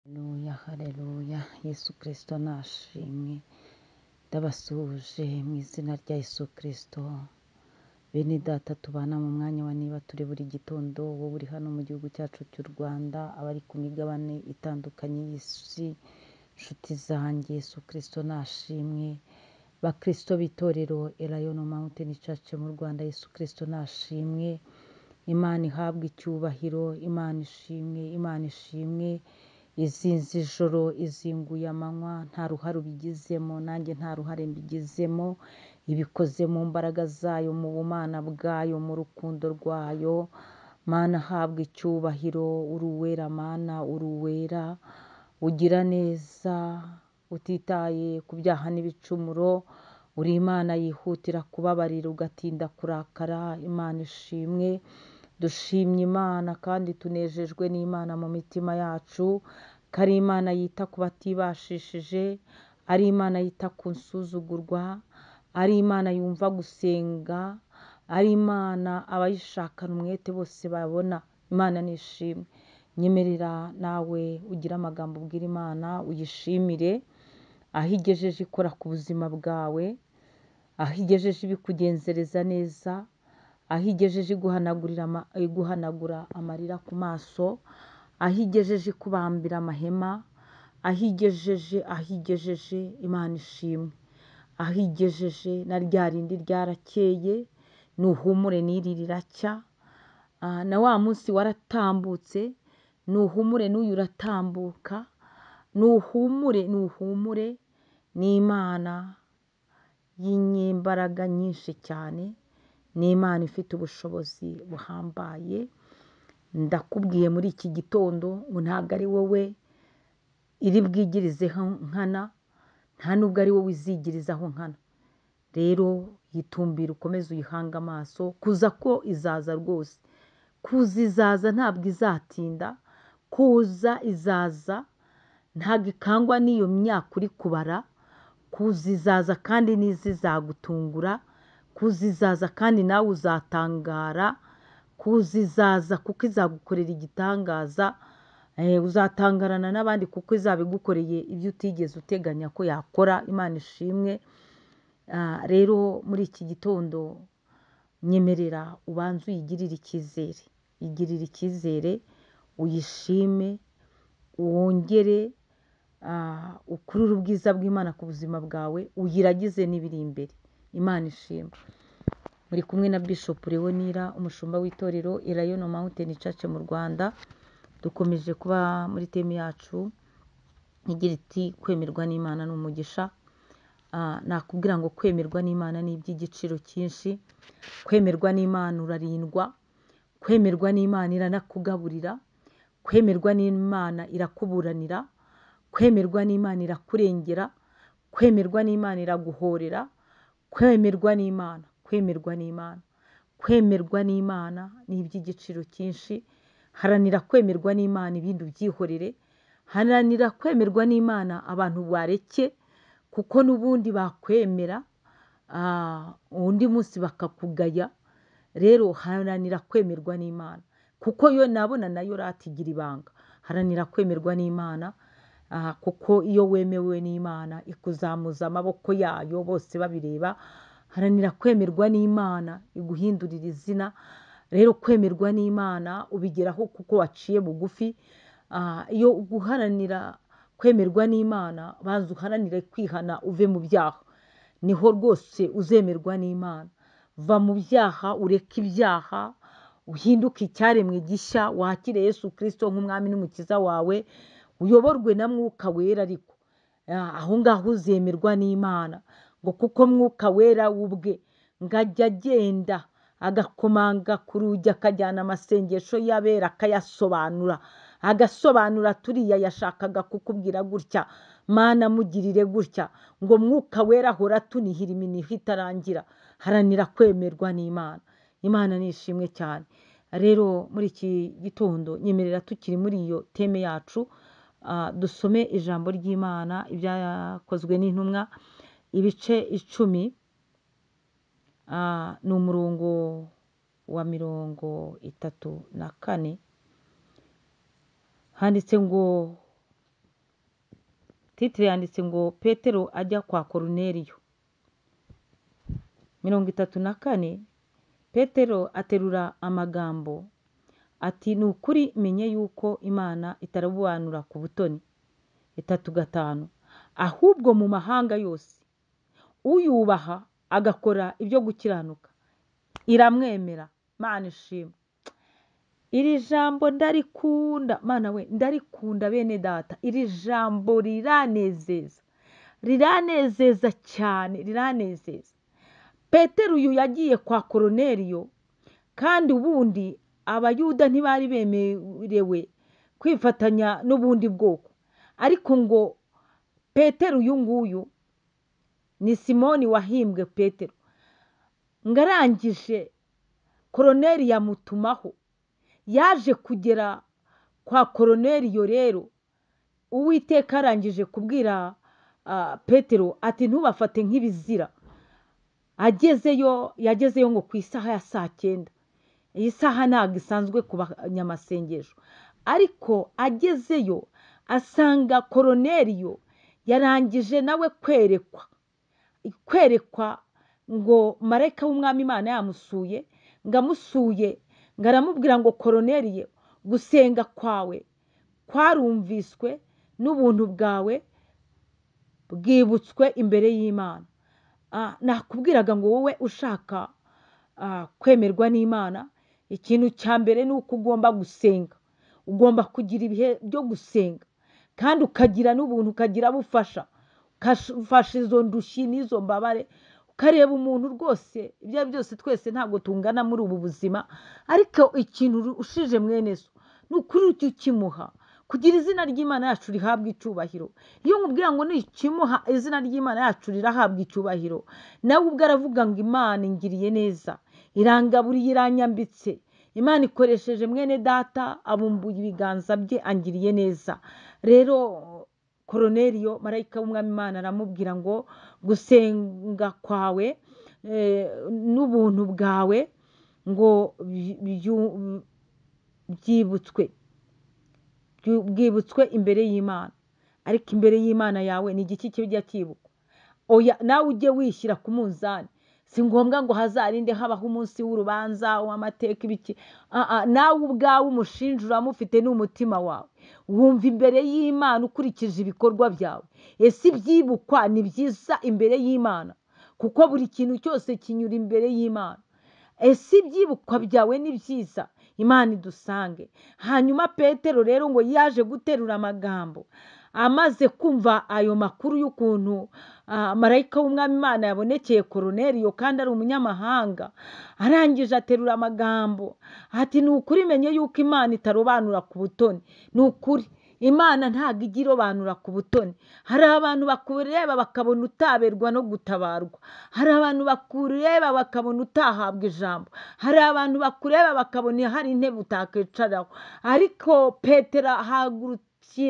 Haleluya, haleluya. Yesu Kristo nashimwe. Ndabasuhuje mu izina rya Yesu Kristo. Bene data tubana mu mwanya wa niba turi buri gitondo, wowe uri hano mu gihugu cyacu cy'u Rwanda, abari ku migabane itandukanye y'isi, nshuti zanjye, Yesu Kristo nashimwe. Bakristo b'itorero Elayono Mountain Church mu Rwanda, Yesu Kristo nashimwe. Imana ihabwe icyubahiro, Imana ishimwe, Imana ishimwe. Izinze ijoro, izinguye amanywa, nta ruhare ubigizemo, nanjye nta ruhare mbigizemo. Ibikoze mu mbaraga zayo, mu bumana bwayo, mu rukundo rwayo. Mana habwa icyubahiro, uri uwera Mana, uri uwera, ugira neza, utitaye ku byaha n'ibicumuro. Uri Imana yihutira kubabarira, ugatinda kurakara. Imana ishimwe. Dushimye Imana kandi tunejejwe n'Imana mu mitima yacu, ko ari Imana yita ku batibashishije, ari Imana yita ku nsuzugurwa, ari Imana yumva gusenga, ari Imana abayishakana umwete bose babona. Imana nishimwe. Nyemerera nawe ugira amagambo ubwira Imana, uyishimire aho igejeje ikora ku buzima bwawe, aho igejeje ibikugenzereza neza, aho igejeje iguhanagura amarira ku maso, aho igejeje ikubambira amahema, aho igejeje Imana ishimwe. Aho igejeje na rya rindi ryarakeye, nuhumure n'iri riracya. Na wa munsi waratambutse, nuhumure n'uyu uratambuka. Nuhumure ni Imana y'inyembaraga nyinshi cyane, ni Imana ifite ubushobozi buhambaye. Ndakubwiye muri iki gitondo ngo ntabwo ari wowe iri bwigirizeho nkana, nta nubwo ari wowe izigirizaho nkana. Rero yitumbira ukomeze uyihange amaso, kuza ko izaza rwose. Kuza izaza ntabwo izatinda, kuza izaza ntabwo ikangwa n'iyo myaka uri kubara. Kuza izaza kandi n'izizagutungura, kuza izaza kandi nawe uzatangara. Kuza izaza kuko izagukorera igitangaza, uzatangarana n'abandi kuko izaba igukoreye ibyo utigeze uteganya ko yakora. Imana ishimwe. Rero muri iki gitondo nyemerera ubanze uyigirire icyizere, igirire icyizere, uyishime, wongere ukurure ubwiza bw'Imana ku buzima bwawe, uyiragize n'ibiri imbere. Imana ishimwe. Muri kumwe na Bishop Leonira, umushumba w'itorero Elayono Mountain Church mu Rwanda. Dukomeje kuba muri teme yacu igira iti kwemerwa n'Imana ni umugisha. Nakubwira ngo kwemerwa n'Imana ni iby'igiciro cyinshi. Kwemerwa n'Imana urarindwa, kwemerwa n'Imana iranakugaburira, kwemerwa n'Imana irakuburanira, kwemerwa n'Imana irakurengera, kwemerwa n'Imana iraguhorera. Kwemerwa n'Imana ni iby'igiciro cyinshi. Haranira kwemerwa n'Imana, ibindi ubyihorere. Haranira kwemerwa n'Imana, abantu bareke, kuko n'ubundi bakwemera undi munsi bakakugaya. Rero haranira kwemerwa n'Imana, kuko yo nabona nayo ratigira ibanga. Haranira kwemerwa n'Imana, kuko iyo wemewe n'Imana ikuzamuza amaboko yayo bose babireba. Haranira kwemerwa n'Imana, iguhindurira izina. Rero kwemerwa n'Imana ubigeraho kuko waciye bugufi. Iyo guharanira kwemerwa n'Imana, banza uharanire kwihana uve mu byaha, niho rwose uzemerwa n'Imana. Va mu byaha, ureke ibyaha, uhinduke icyaremwe gishya, wakire Yesu Kristo nk'umwami n'umukiza wawe, uyoborwe na Mwuka Wera. Ariko aho ngaho uzemerwa n'Imana, ngo kuko Mwuka Wera ubwe ngo ajya agenda agakomanga ku rugi, akajyana amasengesho y'abera akayasobanura. Agasobanura turiya yashakaga kukubwira gutya, Mana mugirire gutya. Ngo Mwuka Wera ahora atunihira iminiho itarangira. Haranira kwemerwa n'Imana. Imana nishimwe cyane. Rero muri iki gitondo nyemerera tukiri muri iyo teme yacu, dusome ijambo ry'Imana, ibyakozwe n'intumwa ibice 10, ni umurongo wa 34. Handitse ngo titire yanditse ngo Petero ajya kwa Koruneliyo. 34 Petero aterura amagambo ati ni ukuri menye yuko Imana itarabubanura ku butoni. 35 ahubwo mu mahanga yose uyubaha agakora ibyo gukiranuka iramwemera. Mana ishimwe, iri jambo ndarikunda, Mana we ndarikunda bene data. Iri jambo riranezeza cyane, riranezeza. Petero uyu yagiye kwa Koruneliyo, kandi ubundi abayuda ntibari bemerewe kwifatanya n'ubundi bwoko, ariko ngo Petero uyu nguyu ni Simoni wahimbwe Petero, ngarangije Koruneliyo yamutumaho. Yaje kugera kwa Koruneliyo rero, Uwiteka arangije kubwira Petero ati ntubafate nk'ibizira. Yagezeyo ngo ku isaha ya 9:00. Iyi saha ntabwo isanzwe ku banyamasengesho, ariko agezeyo asanga Koruneliyo yarangije nawe kwerekwa ngo marayika w'umwami Imana yamusuye, ngamusuye ngaramubwira ngo Koruneliyo, gusenga kwawe kwarumviswe n'ubuntu bwawe bwibutswe imbere y'Imana. Nakubwiraga ngo wowe ushaka kwemerwa n'Imana, ikintu cya mbere ni uko ugomba gusenga. Ugomba kugira ibihe byo gusenga, kandi ukagira n'ubuntu, ukagira bufasha, ukafasha izo ndushyi n'izo mbabare, ukareba umuntu rwose. Ibyo byose twese ntabwo tungana muri ubu buzima, ariko ikintu ushije mwene so ni ukuri ujye ukimuha, kugira izina ry'Imana yacu rihabwa icyubahiro. Iyo nkubwira ngo nikimuha izina ry'Imana yacu rirahabwa icyubahiro, nawe ubwo aravuga ngo Imana ingiriye neza, irangaburiye, iranyambitse. Imana ikoresheje mwene data, abumbuye ibiganza bye, angiriye neza. Rero Koruneliyo marayika w'umwami Imana aramubwira ngo gusenga kwawe n'ubuntu bwawe ngo bwibutswe imbere y'Imana. Ariko imbere y'Imana yawe ni igiki kijya kibukwa? Oya, nawe ujye wishyira ku munzani. Si ngombwa ngo hazarinde habaho umunsi w'urubanza w'amateka ibiki. Nawe ubwawe umushinjura mufite n'umutima wawe, wumva imbere y'Imana ukurikije ibikorwa byawe. Ese ibyibukwa ni byiza imbere y'Imana, kuko buri kintu cyose kinyura imbere y'Imana. Ese ibyibukwa byawe ni byiza, Imana idusange. Hanyuma Petero rero ngo yaje guterura amagambo, amaze kumva ayo makuru y'ukuntu marayika w'umwami Imana yabonekeye Koruneliyo kandi ari umunyamahanga, arangije aterura amagambo ati ni ukuri menye yuko Imana itarobanura ku butoni. Ni ukuri Imana ntabwo ijya irobanura ku butoni. Hari abantu bakureba bakabona utaberwa no gutabarwa, hari abantu bakureba bakabona utahabwa ijambo, hari abantu bakureba bakabona hari intebe utakicaraho. Ariko Petero ahagurutse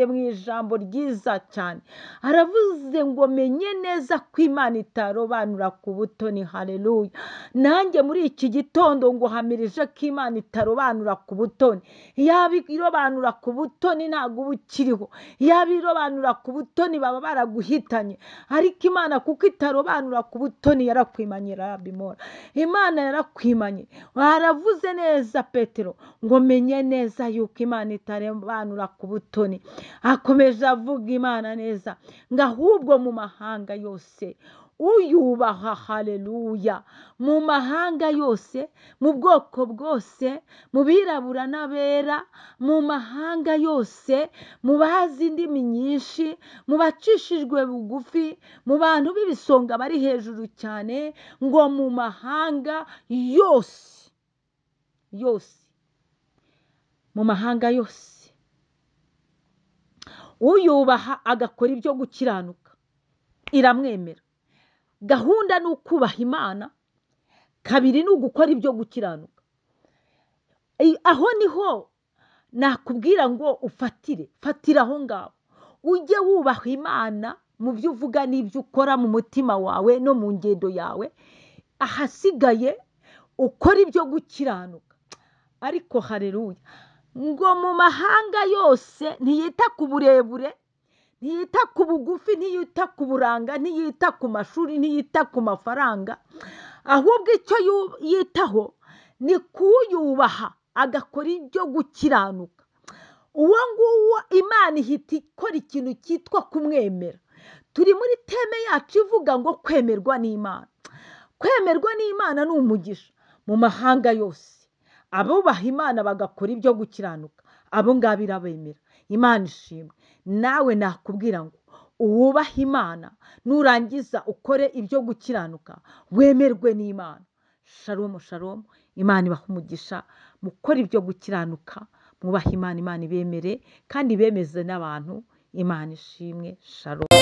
mu ijambo ryiza cyane, aravuze ngo menye neza ko Imana itarobanura ku butoni. Haleluya. Nanjye muri iki gitondo ngo hamirije ko Imana itarobanura ku butoni. Yaba irobanura ku butoni ntabwo uba ukiriho, yaba irobanura ku butoni baba baraguhitanye, ariko Imana kuko itarobanura ku butoni yarakwimanye. Rabimora, Imana yarakwimanye. Aravuze neza Petero ngo menye neza yuko Imana itarobanura ku butoni. Akomeje avuga Imana neza ngo ahubwo mu mahanga yose uyubaha. Haleluya. Mu mahanga yose, mu bwoko bwose, mu birabura n'abera, mu mahanga yose, mu bazi indimi nyinshi, mu bacishijwe bugufi, mu bantu b'ibisonga bari hejuru cyane, ngo mu mahanga yose, mu mahanga yose uyubaha agakora ibyo gukiranuka iramwemera. Gahunda ni ukubaha Imana, kabiri ni ugukora ibyo gukiranuka. Aho niho nakubwira ngo fatira aho ngaho, ujye wubaha Imana mu byo uvuga n'ibyo ukora mu mutima wawe no mu ngendo yawe. Ahasigaye ukora ibyo gukiranuka. Ariko haleluya, ngo mu mahanga yose ntiyita ku burebure, ntiyita ku bugufi, ntiyita ku buranga, ntiyita ku mashuri, ntiyita ku mafaranga, ahubwo icyo yitaho ni kuyubaha agakora ibyo gukiranuka. uwo nguwo Imana ihita ikora ikintu cyitwa kumwemera. Turi muri teme yacu ivuga ngo kwemerwa n'Imana. Kwemerwa n'Imana ni umugisha mu mahanga yose. Abubaha Imana bagakora ibyo gukiranuka, abo ngabo irabemera. Imana ishimwe. Nawe nakubwira ngo uwubaha Imana nurangiza ukore ibyo gukiranuka, wemerwe n'Imana. Shalom shalom. Imana ibaha umugisha mukora ibyo gukiranuka, mwubaha Imana, Imana ibemere kandi bemeze n'abantu. Imana ishimwe. Shalom.